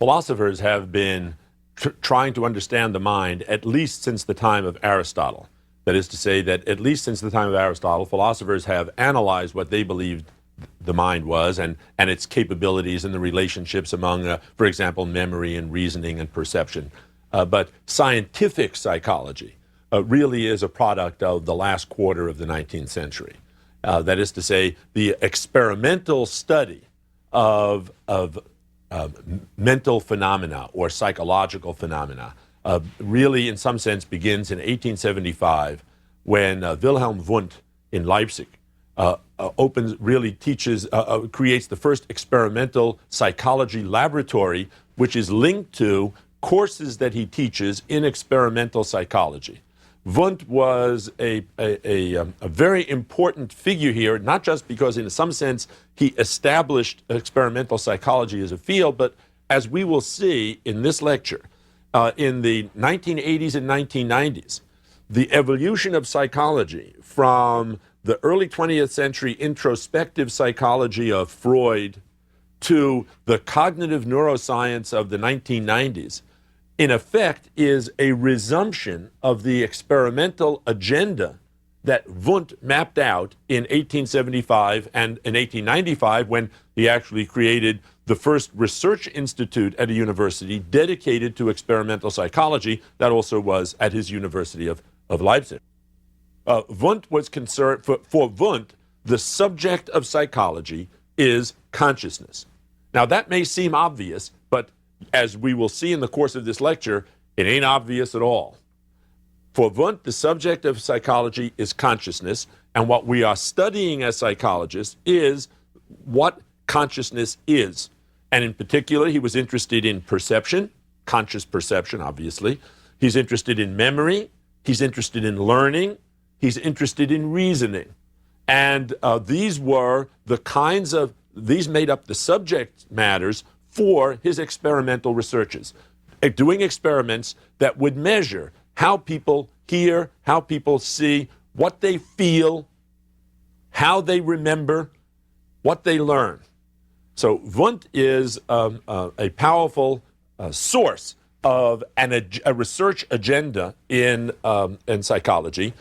philosophers have been trying to understand the mind at least since the time of Aristotle. That is to say that at least since the time of Aristotle, philosophers have analyzed what they believed the mind was and its capabilities and the relationships among, for example, memory and reasoning and perception. But scientific psychology really is a product of the last quarter of the 19th century. That is to say, the experimental study of mental phenomena or psychological phenomena really, in some sense, begins in 1875 when Wilhelm Wundt in Leipzig creates the first experimental psychology laboratory, which is linked to courses that he teaches in experimental psychology. Wundt was a very important figure here, not just because in some sense he established experimental psychology as a field, but as we will see in this lecture, in the 1980s and 1990s, the evolution of psychology from the early 20th century introspective psychology of Freud to the cognitive neuroscience of the 1990s, in effect, is a resumption of the experimental agenda that Wundt mapped out in 1875 and in 1895 when he actually created the first research institute at a university dedicated to experimental psychology. That also was at his University of Leipzig. Wundt was concerned, for Wundt, the subject of psychology is consciousness. Now, that may seem obvious, but as we will see in the course of this lecture, it ain't obvious at all. For Wundt, the subject of psychology is consciousness, and what we are studying as psychologists is what consciousness is. And in particular, he was interested in perception, conscious perception, obviously. He's interested in memory. He's interested in learning. He's interested in reasoning. And these made up the subject matters for his experimental researches, doing experiments that would measure how people hear, how people see, what they feel, how they remember, what they learn. So Wundt is a powerful source of a research agenda in psychology.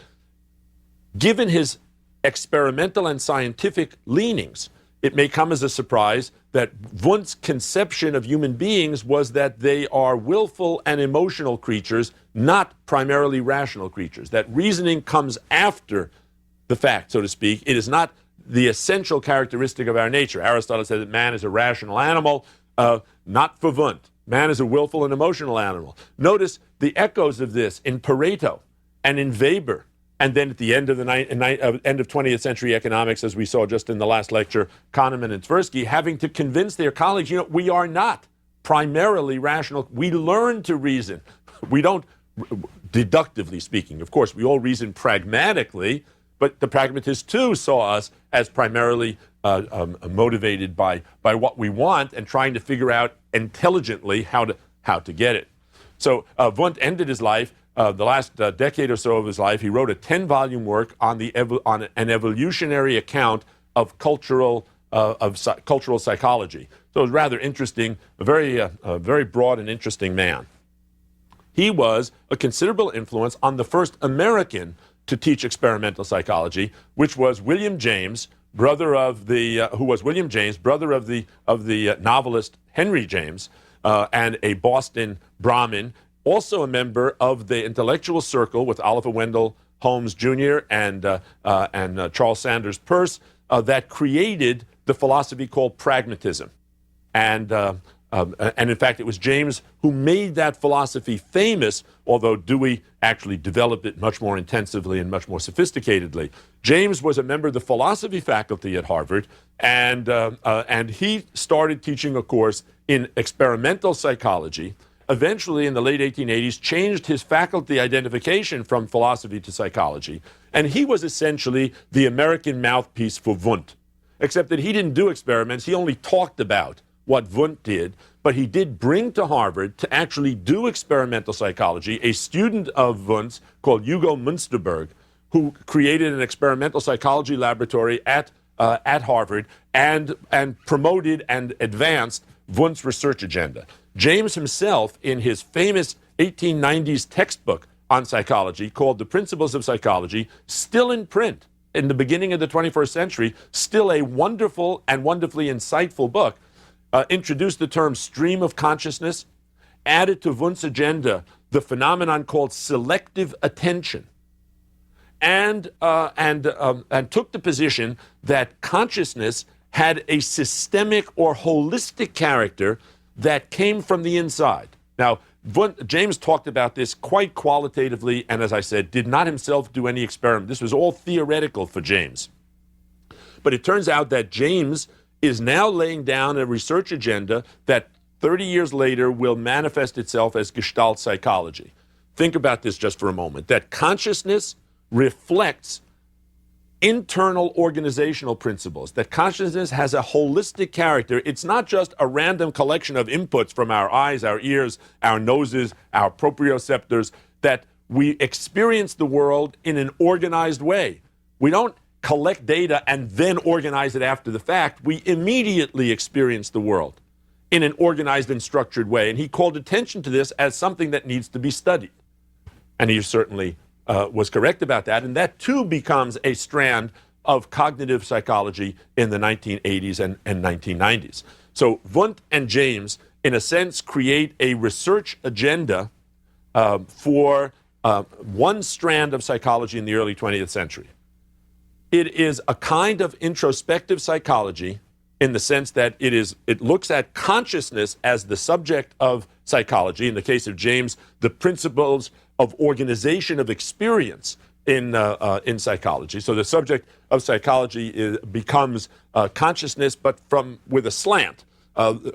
Given his experimental and scientific leanings, it may come as a surprise that Wundt's conception of human beings was that they are willful and emotional creatures, not primarily rational creatures. That reasoning comes after the fact, so to speak. It is not the essential characteristic of our nature. Aristotle said that man is a rational animal, not for Wundt. Man is a willful and emotional animal. Notice the echoes of this in Pareto and in Weber. And then at the end of end of 20th century economics, as we saw just in the last lecture, Kahneman and Tversky having to convince their colleagues, we are not primarily rational. We learn to reason. We don't, deductively speaking. Of course, we all reason pragmatically, but the pragmatists too saw us as primarily motivated by what we want and trying to figure out intelligently how to get it. So Wundt ended his life. The last decade or so of his life, he wrote a 10-volume work on an evolutionary account of cultural psychology. So it was rather interesting, a very broad and interesting man. He was a considerable influence on the first American to teach experimental psychology, which was William James, brother of the novelist Henry James, and a Boston Brahmin. Also a member of the intellectual circle with Oliver Wendell Holmes Jr. and Charles Sanders Peirce that created the philosophy called pragmatism. And in fact, it was James who made that philosophy famous, although Dewey actually developed it much more intensively and much more sophisticatedly. James was a member of the philosophy faculty at Harvard, and he started teaching a course in experimental psychology. Eventually, in the late 1880s, changed his faculty identification from philosophy to psychology. And he was essentially the American mouthpiece for Wundt, except that he didn't do experiments. He only talked about what Wundt did, but he did bring to Harvard to actually do experimental psychology a student of Wundt's called Hugo Münsterberg, who created an experimental psychology laboratory at at Harvard and promoted and advanced Wundt's research agenda. James himself, in his famous 1890s textbook on psychology called The Principles of Psychology, still in print in the beginning of the 21st century, still a wonderful and wonderfully insightful book, introduced the term stream of consciousness, added to Wundt's agenda the phenomenon called selective attention, and took the position that consciousness had a systemic or holistic character that came from the inside. Now, James talked about this quite qualitatively, and as I said, did not himself do any experiment. This was all theoretical for James. But it turns out that James is now laying down a research agenda that 30 years later will manifest itself as Gestalt psychology. Think about this just for a moment, that consciousness reflects internal organizational principles, that consciousness has a holistic character. It's not just a random collection of inputs from our eyes, our ears, our noses, our proprioceptors, that we experience the world in an organized way. We don't collect data and then organize it after the fact. We immediately experience the world in an organized and structured way. And he called attention to this as something that needs to be studied. And he certainly was correct about that, and that too becomes a strand of cognitive psychology in the 1980s and 1990s. So Wundt and James, in a sense, create a research agenda for one strand of psychology in the early 20th century. It is a kind of introspective psychology in the sense that it looks at consciousness as the subject of psychology. In the case of James, the principles of organization of experience in psychology. So the subject of psychology becomes consciousness, but with a slant,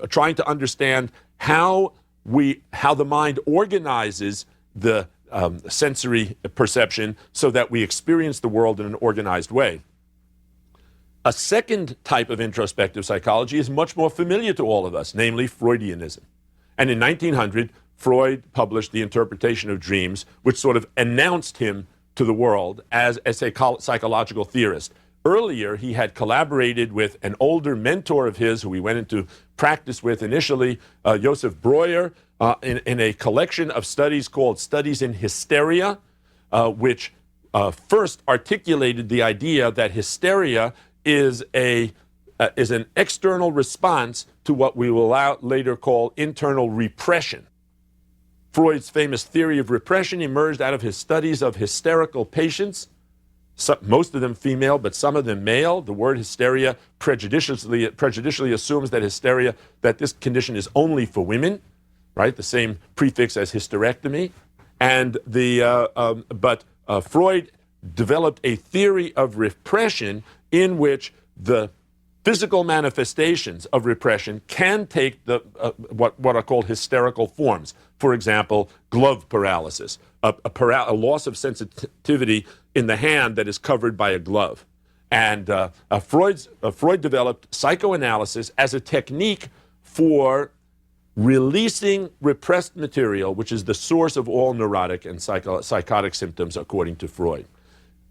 trying to understand how the mind organizes the sensory perception so that we experience the world in an organized way. A second type of introspective psychology is much more familiar to all of us, namely Freudianism. And in 1900, Freud published The Interpretation of Dreams, which sort of announced him to the world as a psychological theorist. Earlier, he had collaborated with an older mentor of his who he went into practice with initially, Joseph Breuer, in a collection of studies called Studies in Hysteria, which first articulated the idea that hysteria is an external response to what we will later call internal repression. Freud's famous theory of repression emerged out of his studies of hysterical patients, most of them female, but some of them male. The word hysteria prejudicially assumes that this condition is only for women, right? The same prefix as hysterectomy. And but Freud developed a theory of repression in which the physical manifestations of repression can take what are called hysterical forms. For example, glove paralysis, a loss of sensitivity in the hand that is covered by a glove. And Freud developed psychoanalysis as a technique for releasing repressed material, which is the source of all neurotic and psychotic symptoms, according to Freud.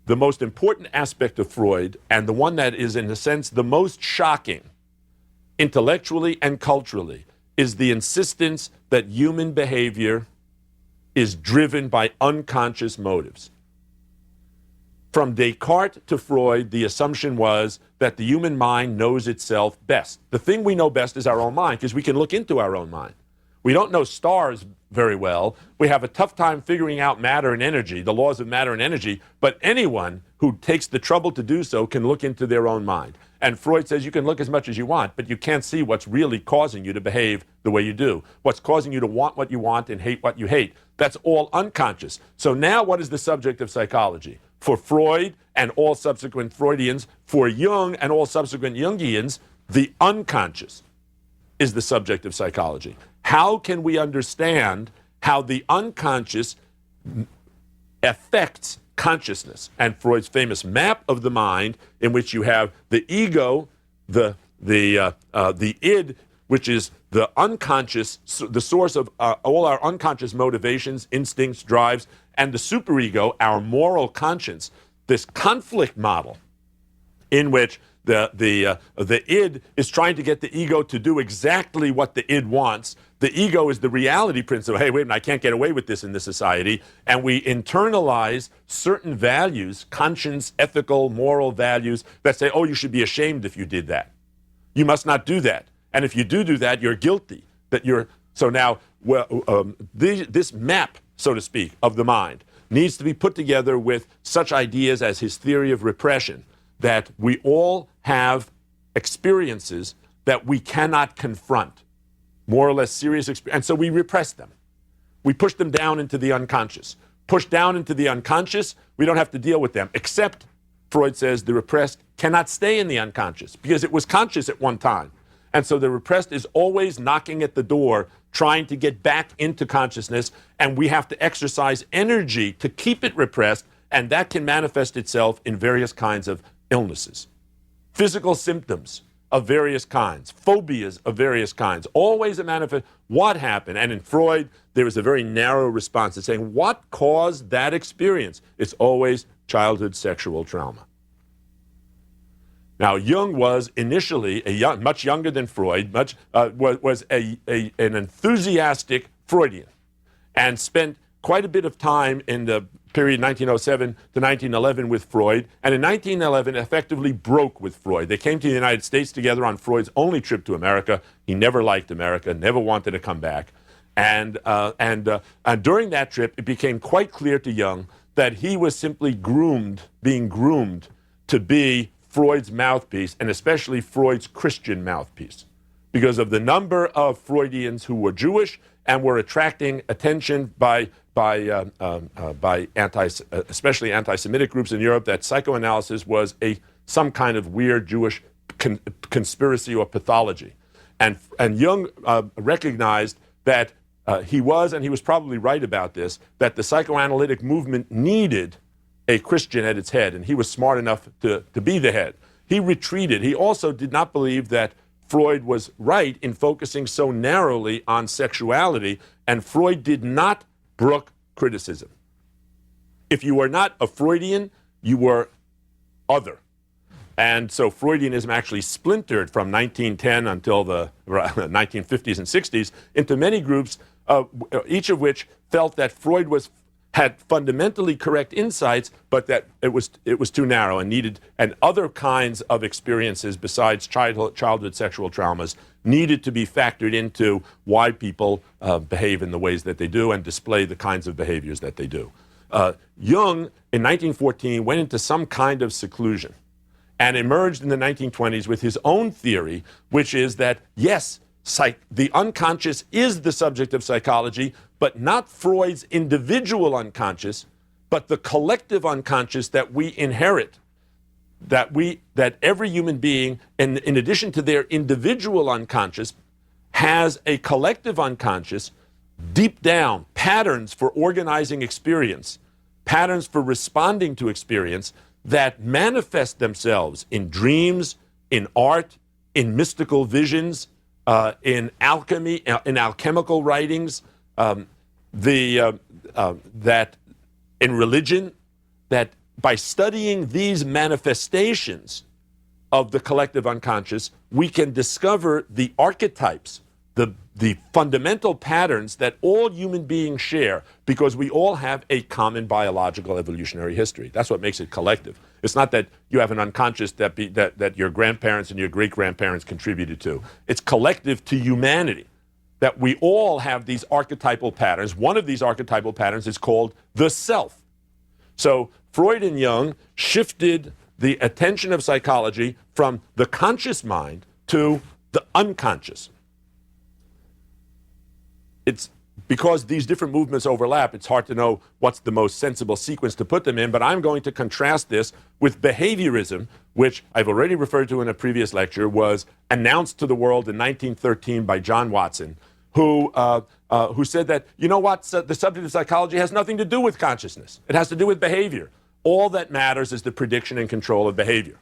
The most important aspect of Freud, and the one that is, in a sense, the most shocking, intellectually and culturally, is the insistence that human behavior is driven by unconscious motives. From Descartes to Freud, the assumption was that the human mind knows itself best. The thing we know best is our own mind, because we can look into our own mind. We don't know stars very well. We have a tough time figuring out matter and energy, the laws of matter and energy, but anyone who takes the trouble to do so can look into their own mind. And Freud says you can look as much as you want, but you can't see what's really causing you to behave the way you do. What's causing you to want what you want and hate what you hate. That's all unconscious. So now what is the subject of psychology? For Freud and all subsequent Freudians, for Jung and all subsequent Jungians, the unconscious is the subject of psychology. How can we understand how the unconscious affects consciousness? And Freud's famous map of the mind, in which you have the ego, the id, which is the unconscious, the source of all our unconscious motivations, instincts, drives, and the superego, our moral conscience. This conflict model in which the id is trying to get the ego to do exactly what the id wants. The ego is the reality principle. Hey, wait a minute, I can't get away with this in this society. And we internalize certain values, conscience, ethical, moral values that say, oh, you should be ashamed if you did that. You must not do that. And if you do that, you're guilty. So now, this map, so to speak, of the mind needs to be put together with such ideas as his theory of repression, that we all have experiences that we cannot confront, more or less serious experience, and so we repress them. We push them down into the unconscious. Pushed down into the unconscious, we don't have to deal with them, except, Freud says, the repressed cannot stay in the unconscious because it was conscious at one time. And so the repressed is always knocking at the door, trying to get back into consciousness, and we have to exercise energy to keep it repressed, and that can manifest itself in various kinds of illnesses, physical symptoms of various kinds, phobias of various kinds, always a manifest. What happened? And in Freud, there is a very narrow response to saying, what caused that experience? It's always childhood sexual trauma. Now, Jung was initially much younger than Freud, was an enthusiastic Freudian, and spent quite a bit of time in the period 1907 to 1911 with Freud, and in 1911 effectively broke with Freud. They came to the United States together on Freud's only trip to America. He never liked America, never wanted to come back. And during that trip, it became quite clear to Jung that he was simply being groomed to be Freud's mouthpiece, and especially Freud's Christian mouthpiece, because of the number of Freudians who were Jewish and were attracting attention by especially anti-Semitic groups in Europe, that psychoanalysis was some kind of weird Jewish conspiracy or pathology. And Jung recognized that he was probably right about this, that the psychoanalytic movement needed a Christian at its head, and he was smart enough to be the head. He retreated. He also did not believe that Freud was right in focusing so narrowly on sexuality, and Freud did not brook criticism. If you were not a Freudian, you were other. And so Freudianism actually splintered from 1910 until the 1950s and 60s into many groups, each of which felt that Freud had fundamentally correct insights, but that it was too narrow and other kinds of experiences besides childhood sexual traumas needed to be factored into why people behave in the ways that they do and display the kinds of behaviors that they do. Jung, in 1914, went into some kind of seclusion and emerged in the 1920s with his own theory, which is that, yes, the unconscious is the subject of psychology, but not Freud's individual unconscious, but the collective unconscious that we inherit, that every human being, in addition to their individual unconscious, has a collective unconscious, deep down, patterns for organizing experience, patterns for responding to experience that manifest themselves in dreams, in art, in mystical visions, in alchemy, in alchemical writings, that in religion, that by studying these manifestations of the collective unconscious, we can discover the archetypes, the fundamental patterns that all human beings share, because we all have a common biological evolutionary history. That's what makes it collective. It's not that you have an unconscious that your grandparents and your great-grandparents contributed to. It's collective to humanity, that we all have these archetypal patterns. One of these archetypal patterns is called the self. So Freud and Jung shifted the attention of psychology from the conscious mind to the unconscious. It's because these different movements overlap, it's hard to know what's the most sensible sequence to put them in, but I'm going to contrast this with behaviorism, which I've already referred to in a previous lecture, was announced to the world in 1913 by John Watson, who said that, you know what, the subject of psychology has nothing to do with consciousness. It has to do with behavior. All that matters is the prediction and control of behavior.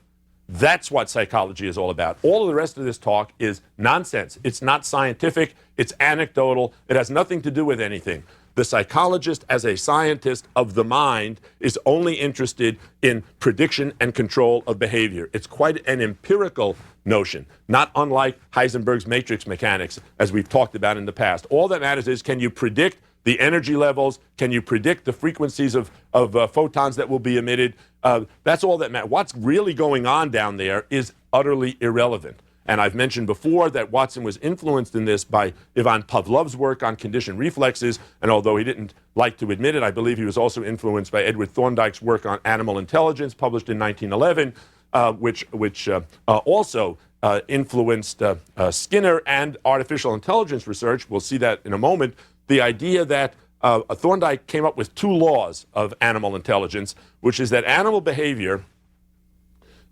That's what psychology is all about. All of the rest of this talk is nonsense. It's not scientific. It's anecdotal. It has nothing to do with anything. the psychologist, as a scientist of the mind, is only interested in prediction and control of behavior. It's quite an empirical notion, not unlike Heisenberg's matrix mechanics, as we've talked about in the past. All that matters is, can you predict the energy levels? Can you predict the frequencies of photons that will be emitted? That's all that matters. What's really going on down there is utterly irrelevant. And I've mentioned before that Watson was influenced in this by Ivan Pavlov's work on conditioned reflexes, and although he didn't like to admit it, I believe he was also influenced by Edward Thorndike's work on animal intelligence, published in 1911, which also influenced Skinner and artificial intelligence research. We'll see that in a moment. The idea that Thorndike came up with two laws of animal intelligence, which is that animal behavior,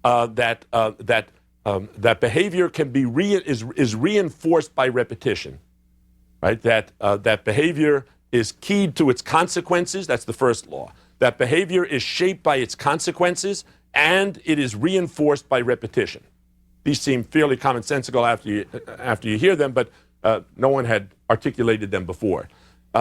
that behavior can be is reinforced by repetition, right? That behavior is keyed to its consequences. That's the first law. That behavior is shaped by its consequences, and it is reinforced by repetition. These seem fairly commonsensical after you hear them, but no one had articulated them before.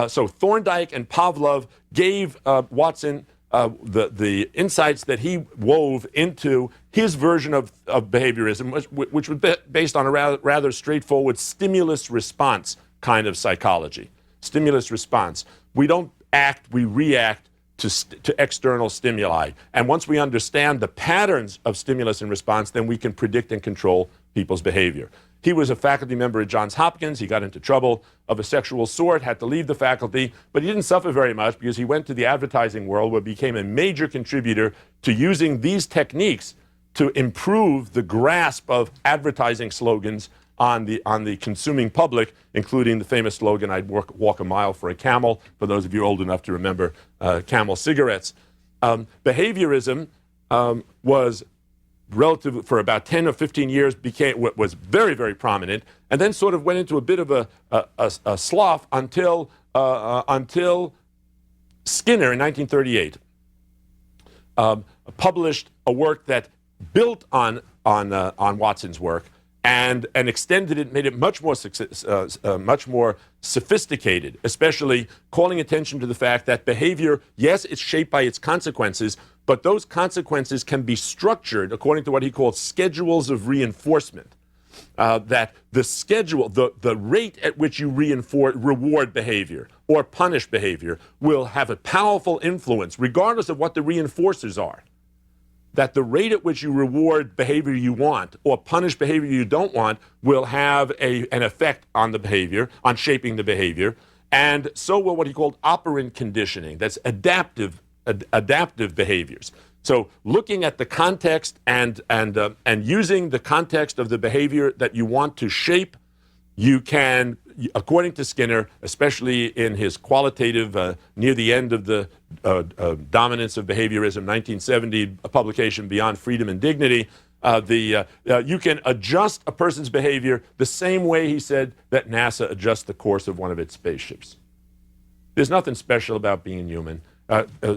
So Thorndike and Pavlov gave Watson the insights that he wove into his version of behaviorism, which was based on a rather straightforward stimulus-response kind of psychology. Stimulus-response. We don't act, we react to external stimuli. And once we understand the patterns of stimulus and response, then we can predict and control people's behavior. He was a faculty member at Johns Hopkins. He got into trouble of a sexual sort, had to leave the faculty, but he didn't suffer very much because he went to the advertising world, where he became a major contributor to using these techniques to improve the grasp of advertising slogans on the consuming public, including the famous slogan, "I'd walk a mile for a Camel," for those of you old enough to remember Camel cigarettes. Behaviorism was relative for about 10 or 15 years, was very, very prominent, and then sort of went into a bit of a slough until Skinner in 1938 published a work that built on Watson's work and extended it, made it much more sophisticated, especially calling attention to the fact that behavior, yes, it's shaped by its consequences, but those consequences can be structured according to what he called schedules of reinforcement. That the schedule, the rate at which you reward behavior or punish behavior will have a powerful influence, regardless of what the reinforcers are. That the rate at which you reward behavior you want or punish behavior you don't want will have an effect on the behavior, on shaping the behavior. And so will what he called operant conditioning. That's adaptive behaviors. So looking at the context and using the context of the behavior that you want to shape, you can, according to Skinner, especially in his qualitative, near the end of the Dominance of Behaviorism, 1970 publication, Beyond Freedom and Dignity, you can adjust a person's behavior the same way, he said, that NASA adjusts the course of one of its spaceships. There's nothing special about being human.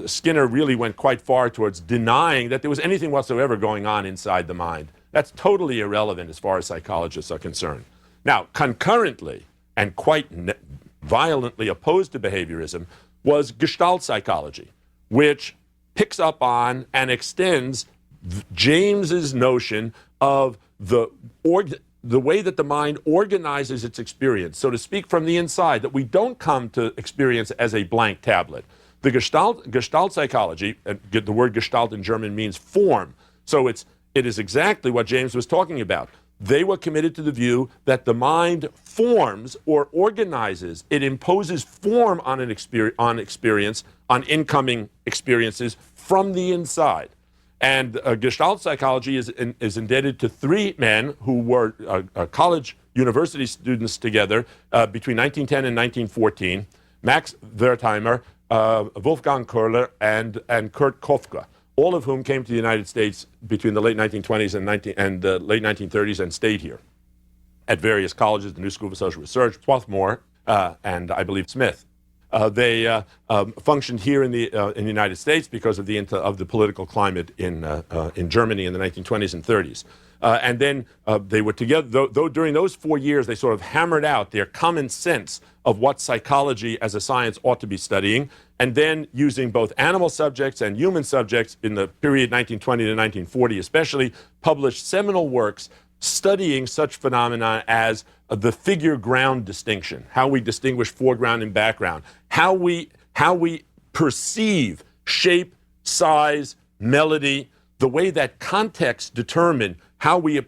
Skinner really went quite far towards denying that there was anything whatsoever going on inside the mind. That's totally irrelevant as far as psychologists are concerned. Now, concurrently and quite violently opposed to behaviorism was Gestalt psychology, which picks up on and extends James's notion of the way that the mind organizes its experience, so to speak, from the inside, that we don't come to experience as a blank tablet. The Gestalt psychology, the word Gestalt in German means form, so it is exactly what James was talking about. They were committed to the view that the mind forms or organizes. It imposes form on on incoming experiences from the inside. And Gestalt psychology is indebted to three men who were college university students together between 1910 and 1914, Max Wertheimer, Wolfgang Köhler, and Kurt Koffka, all of whom came to the United States between the late 1920s and the late 1930s and stayed here at various colleges, the New School for Social Research, Swarthmore, and I believe Smith. They functioned here in the United States because of the political climate in Germany in the 1920s and 30s. And then they were together, though during those 4 years, they sort of hammered out their common sense of what psychology as a science ought to be studying, and then using both animal subjects and human subjects in the period 1920 to 1940 especially, published seminal works studying such phenomena as the figure-ground distinction, how we distinguish foreground and background, how we perceive shape, size, melody, the way that context determine how we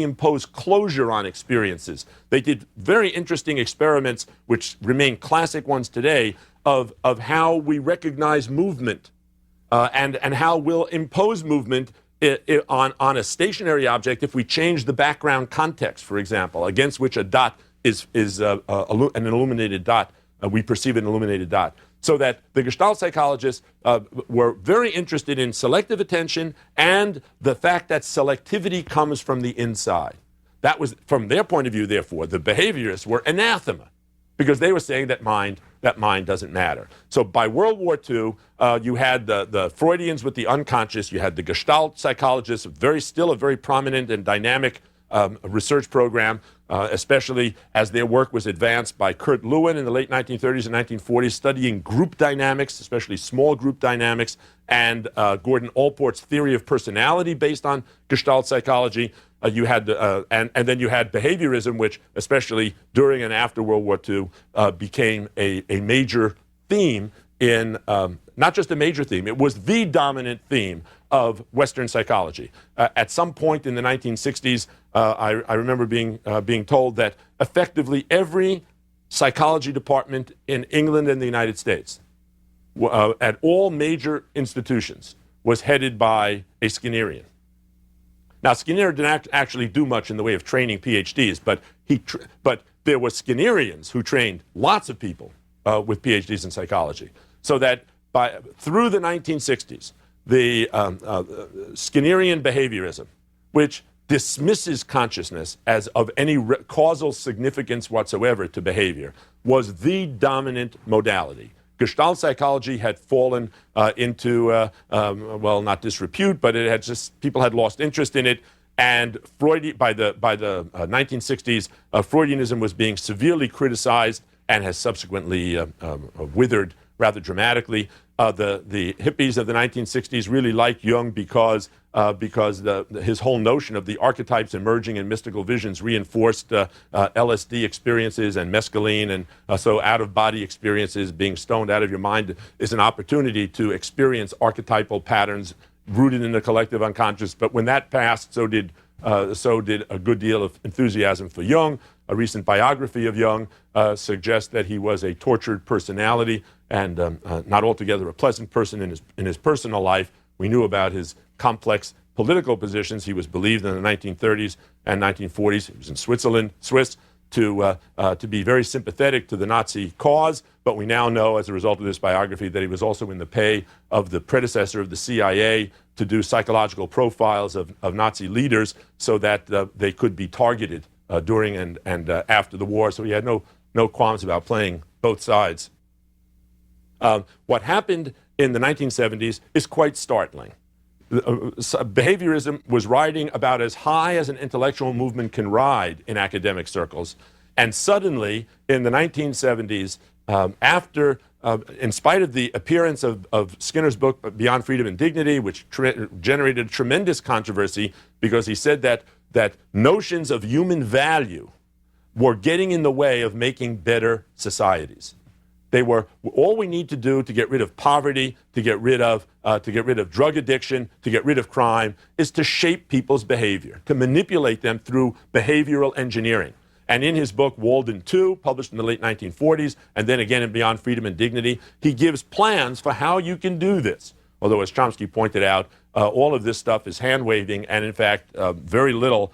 impose closure on experiences. They did very interesting experiments, which remain classic ones today, of how we recognize movement and how we'll impose movement on a stationary object if we change the background context, for example, against which a dot is an illuminated dot. We perceive an illuminated dot. So that the Gestalt psychologists were very interested in selective attention and the fact that selectivity comes from the inside. That was, from their point of view, therefore, the behaviorists were anathema, because they were saying that mind doesn't matter. So by World War II, you had the Freudians with the unconscious, you had the Gestalt psychologists, still a very prominent and dynamic research program, especially as their work was advanced by Kurt Lewin in the late 1930s and 1940s, studying group dynamics, especially small group dynamics, and Gordon Allport's theory of personality based on Gestalt psychology. You had and then you had behaviorism, which, especially during and after World War II, became a major theme in not just a major theme, it was the dominant theme of Western psychology. At some point in the 1960s, I remember being told that effectively every psychology department in England and the United States, at all major institutions, was headed by a Skinnerian. Now, Skinner didn't actually do much in the way of training PhDs, but there were Skinnerians who trained lots of people with PhDs in psychology. So that through the 1960s, the Skinnerian behaviorism, which dismisses consciousness as of any causal significance whatsoever to behavior, was the dominant modality. Gestalt psychology had fallen into, well, not disrepute, but it had people had lost interest in it. And by the 1960s, Freudianism was being severely criticized and has subsequently withered rather dramatically. The hippies of the 1960s really liked Jung because his whole notion of the archetypes emerging in mystical visions reinforced LSD experiences and mescaline, and so out-of-body experiences, being stoned out of your mind, is an opportunity to experience archetypal patterns rooted in the collective unconscious. But when that passed, so did a good deal of enthusiasm for Jung. A recent biography of Jung suggests that he was a tortured personality and not altogether a pleasant person in his personal life. We knew about his complex political positions. He was believed in the 1930s and 1940s. He was in Swiss, to be very sympathetic to the Nazi cause. But we now know, as a result of this biography, that he was also in the pay of the predecessor of the CIA to do psychological profiles of Nazi leaders so that they could be targeted during and after the war. So he had no qualms about playing both sides. What happened in the 1970s is quite startling. Behaviorism was riding about as high as an intellectual movement can ride in academic circles. And suddenly, in the 1970s, in spite of the appearance of Skinner's book, Beyond Freedom and Dignity, which generated tremendous controversy because he said that notions of human value were getting in the way of making better societies. They were all we need to do to get rid of poverty, to get rid of drug addiction, to get rid of crime, is to shape people's behavior, to manipulate them through behavioral engineering. And in his book, Walden II, published in the late 1940s, and then again in Beyond Freedom and Dignity, he gives plans for how you can do this. Although, as Chomsky pointed out, all of this stuff is hand-waving, and in fact, very little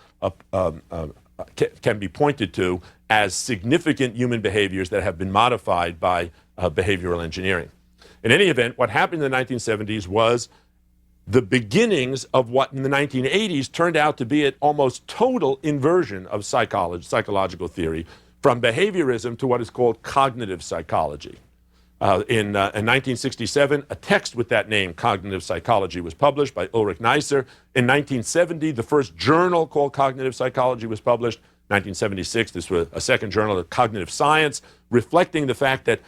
can be pointed to as significant human behaviors that have been modified by behavioral engineering. In any event, what happened in the 1970s was the beginnings of what in the 1980s turned out to be an almost total inversion of psychological theory, from behaviorism to what is called cognitive psychology. In 1967, a text with that name, Cognitive Psychology, was published by Ulrich Neisser. In 1970, the first journal called Cognitive Psychology was published. 1976, this was a second journal, Cognitive Science, reflecting the fact that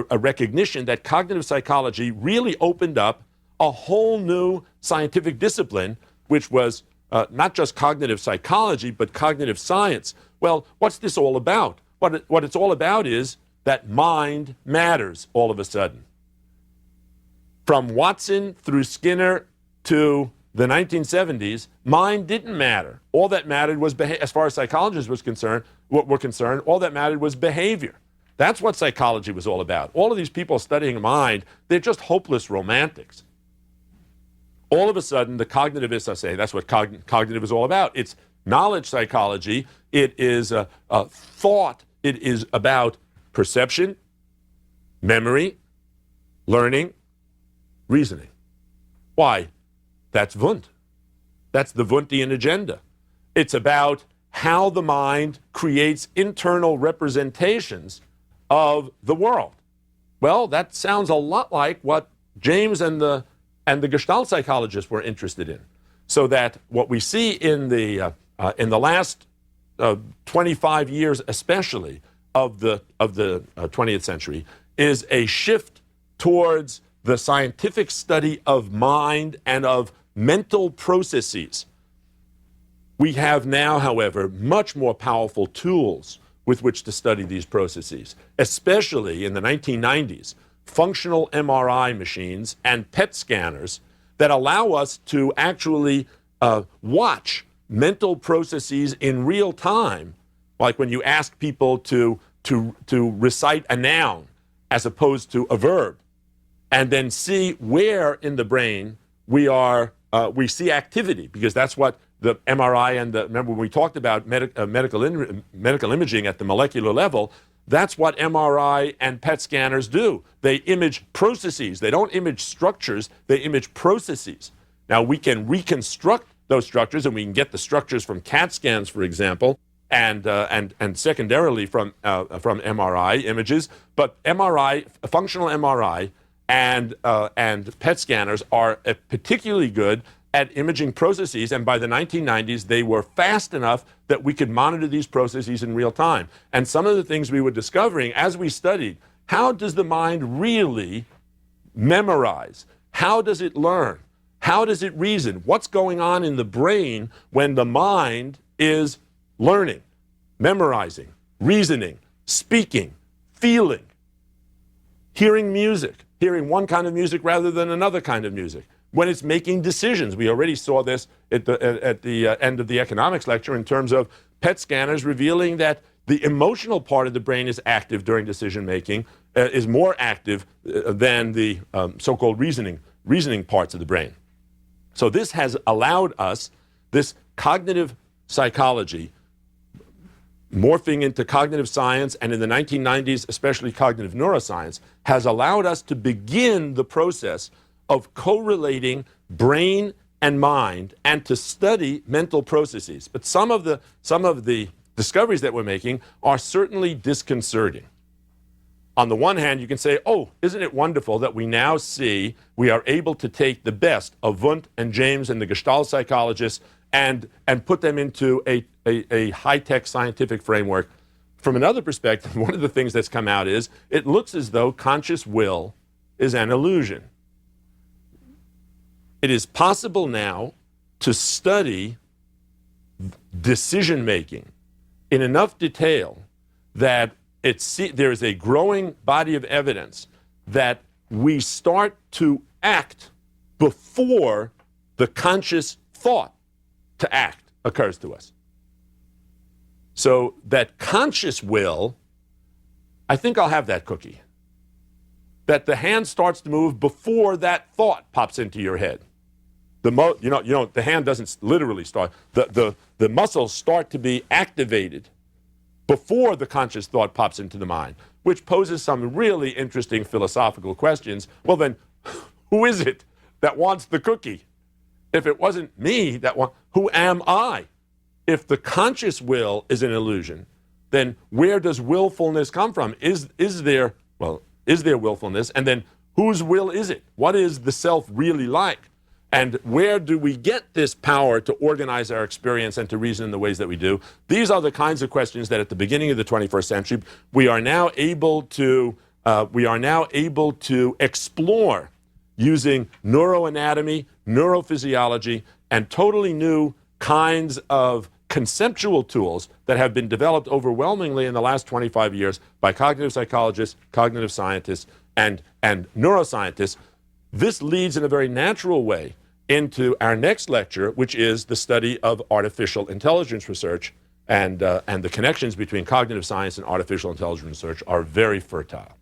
a recognition that cognitive psychology really opened up a whole new scientific discipline, which was not just cognitive psychology, but cognitive science. Well, what's this all about? What it's all about is that mind matters all of a sudden. From Watson through Skinner to the 1970s, mind didn't matter. All that mattered was, as far as psychologists were concerned, all that mattered was behavior. That's what psychology was all about. All of these people studying mind, they're just hopeless romantics. All of a sudden, the cognitivists are saying that's what cognitive is all about. It's knowledge psychology. It is thought. It is about perception, memory, learning, reasoning. Why? That's Wundt. That's the Wundtian agenda. It's about how the mind creates internal representations of the world. Well, that sounds a lot like what James and the Gestalt psychologists were interested in. So that what we see in the last 25 years, especially of the 20th century, is a shift towards the scientific study of mind and of mental processes. We have now, however, much more powerful tools with which to study these processes, especially in the 1990s, functional MRI machines and PET scanners that allow us to actually watch mental processes in real time, like when you ask people to recite a noun as opposed to a verb, and then see where in the brain we see activity, because that's what the MRI and remember when we talked about medical imaging at the molecular level, that's what MRI and PET scanners do. They image processes. They don't image structures. They image processes. Now, we can reconstruct those structures, and we can get the structures from CAT scans, for example, and secondarily from MRI images. But MRI, functional MRI, and PET scanners are particularly good at imaging processes, and by the 1990s, they were fast enough that we could monitor these processes in real time. And some of the things we were discovering as we studied, how does the mind really memorize? How does it learn? How does it reason? What's going on in the brain when the mind is learning, memorizing, reasoning, speaking, feeling, hearing music, hearing one kind of music rather than another kind of music? When it's making decisions. We already saw this at the end of the economics lecture in terms of PET scanners revealing that the emotional part of the brain is active during decision making, is more active than the so-called reasoning parts of the brain. So this has allowed us, this cognitive psychology, morphing into cognitive science, and in the 1990s, especially cognitive neuroscience, has allowed us to begin the process of correlating brain and mind and to study mental processes. But some of the discoveries that we're making are certainly disconcerting. On the one hand, you can say, oh, isn't it wonderful that we now see we are able to take the best of Wundt and James and the Gestalt psychologists and put them into a high-tech scientific framework. From another perspective, one of the things that's come out is it looks as though conscious will is an illusion. It is possible now to study decision-making in enough detail that there is a growing body of evidence that we start to act before the conscious thought to act occurs to us. So that conscious will, I think I'll have that cookie. That the hand starts to move before that thought pops into your head. The hand doesn't literally start. The muscles start to be activated before the conscious thought pops into the mind, which poses some really interesting philosophical questions. Well, then, who is it that wants the cookie? If it wasn't me who am I? If the conscious will is an illusion, then where does willfulness come from? Is there, well, Is there willfulness? And then whose will is it? What is the self really like? And where do we get this power to organize our experience and to reason in the ways that we do? These are the kinds of questions that at the beginning of the 21st century, we are now able to explore using neuroanatomy, neurophysiology, and totally new kinds of conceptual tools that have been developed overwhelmingly in the last 25 years by cognitive psychologists, cognitive scientists, and neuroscientists. This leads in a very natural way into our next lecture, which is the study of artificial intelligence research, and the connections between cognitive science and artificial intelligence research are very fertile.